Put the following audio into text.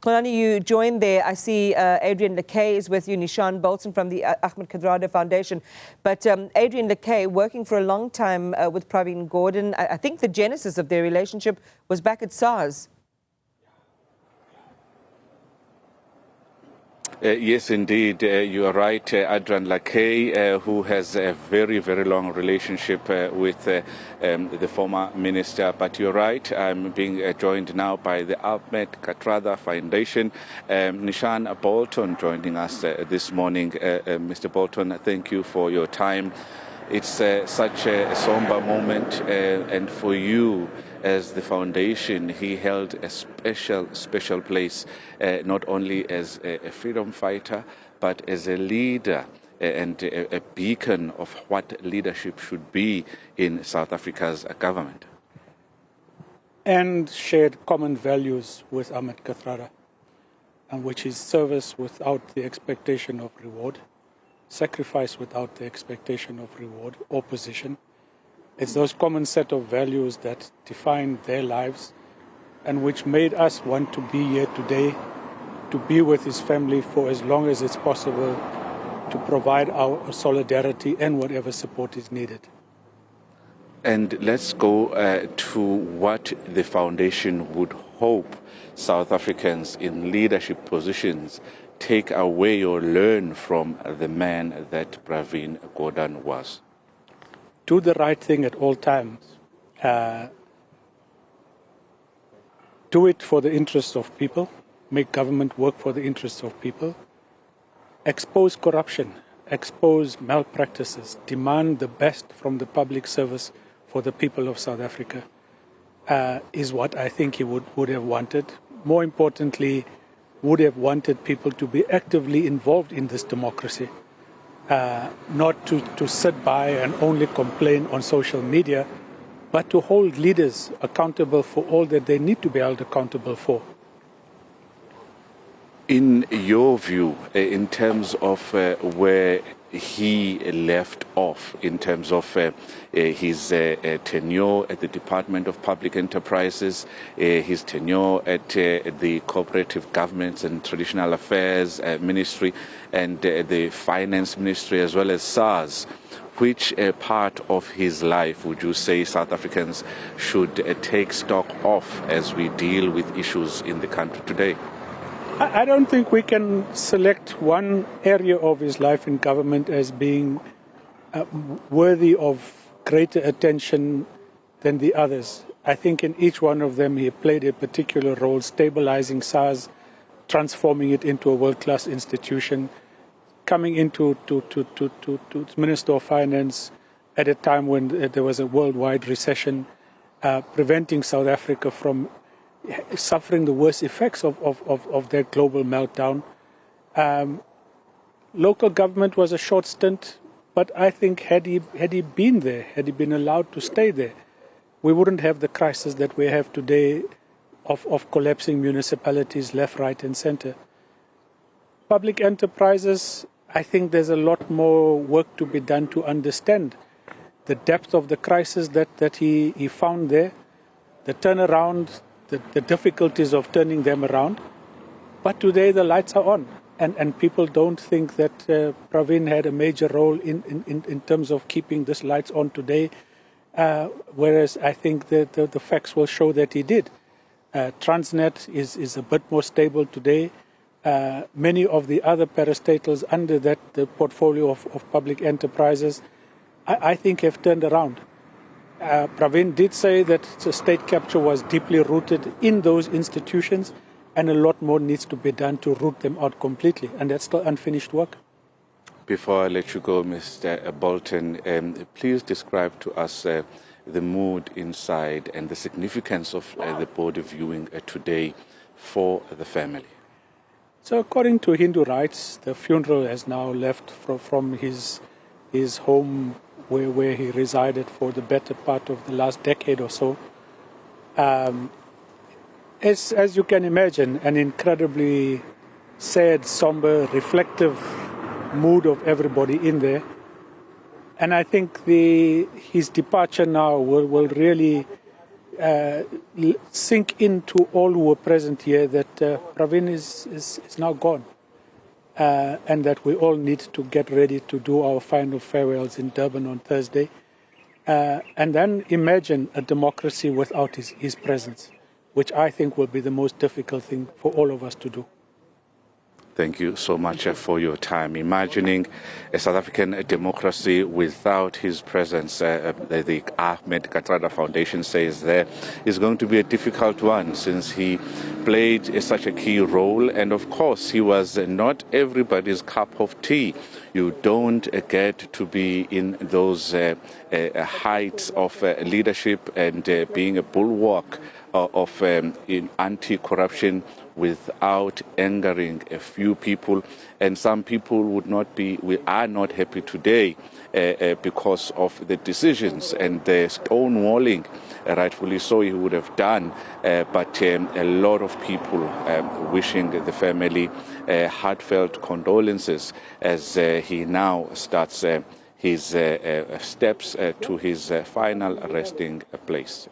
Xolani, you joined there. I see Adrian Lakay is with you, Neeshan Balton from the Ahmed Kathrada Foundation. But Adrian Lakay, working for a long time with Pravin Gordhan, I think the genesis of their relationship was back at SARS. Yes, indeed. You are right. Adrian Lakay, who has a very, very long relationship with the former minister. But you're right. I'm being joined now by the Ahmed Kathrada Foundation. Neeshan Balton joining us this morning. Mr. Balton, thank you for your time. It's such a somber moment, and for you as the foundation, he held a special place, not only as a freedom fighter, but as a leader and a beacon of what leadership should be in South Africa's government. And shared common values with Ahmed Kathrada, which is service without the expectation of reward, sacrifice without the expectation of reward or position. It's those common set of values that define their lives and which made us want to be here today, to be with his family for as long as it's possible, to provide our solidarity and whatever support is needed. And let's go to what the foundation would hope South Africans in leadership positions take away or learn from the man that Pravin Gordhan was. Do the right thing at all times. Do it for the interests of people. Make government work for the interests of people. Expose corruption. Expose malpractices. Demand the best from the public service for the people of South Africa is what I think he would have wanted. More importantly, would have wanted people to be actively involved in this democracy. Not to sit by and only complain on social media, but to hold leaders accountable for all that they need to be held accountable for. In your view, in terms of where he left off, in terms of his tenure at the Department of Public Enterprises, his tenure at the Cooperative Governments and Traditional Affairs Ministry, and the Finance Ministry, as well as SARS, which part of his life would you say South Africans should take stock of as we deal with issues in the country today? I don't think we can select one area of his life in government as being worthy of greater attention than the others. I think in each one of them he played a particular role, stabilizing SARS, transforming it into a world-class institution, coming into to Minister of Finance at a time when there was a worldwide recession, preventing South Africa from suffering the worst effects of that global meltdown. Local government was a short stint, but I think had he been there, had he been allowed to stay there, we wouldn't have the crisis that we have today of collapsing municipalities left, right and center. Public enterprises, I think there's a lot more work to be done to understand the depth of the crisis that he found there, the turnaround, the difficulties of turning them around. But today the lights are on, and people don't think that Pravin had a major role in terms of keeping this lights on today, whereas I think that the facts will show that he did. Transnet is a bit more stable today. Many of the other parastatals under the portfolio of public enterprises, I think have turned around. Pravin did say that state capture was deeply rooted in those institutions, and a lot more needs to be done to root them out completely, and that's still unfinished work. Before I let you go, Mr. Balton, please describe to us the mood inside and the significance of the board viewing today for the family. So according to Hindu rites, the funeral has now left from his home where he resided for the better part of the last decade or so. As you can imagine, an incredibly sad, somber, reflective mood of everybody in there. And I think his departure now will really sink into all who were present here that Pravin is now gone. And that we all need to get ready to do our final farewells in Durban on Thursday. And then imagine a democracy without his presence, which I think will be the most difficult thing for all of us to do. Thank you so much for your time. Imagining a South African democracy without his presence, the Ahmed Kathrada Foundation says there, is going to be a difficult one since he played such a key role. And of course, he was not everybody's cup of tea. You don't get to be in those heights of leadership and being a bulwark of in anti-corruption without angering a few people, and some people we are not happy today because of the decisions and the stonewalling, rightfully so, he would have done, but a lot of people wishing the family heartfelt condolences as he now starts his steps to his final resting place.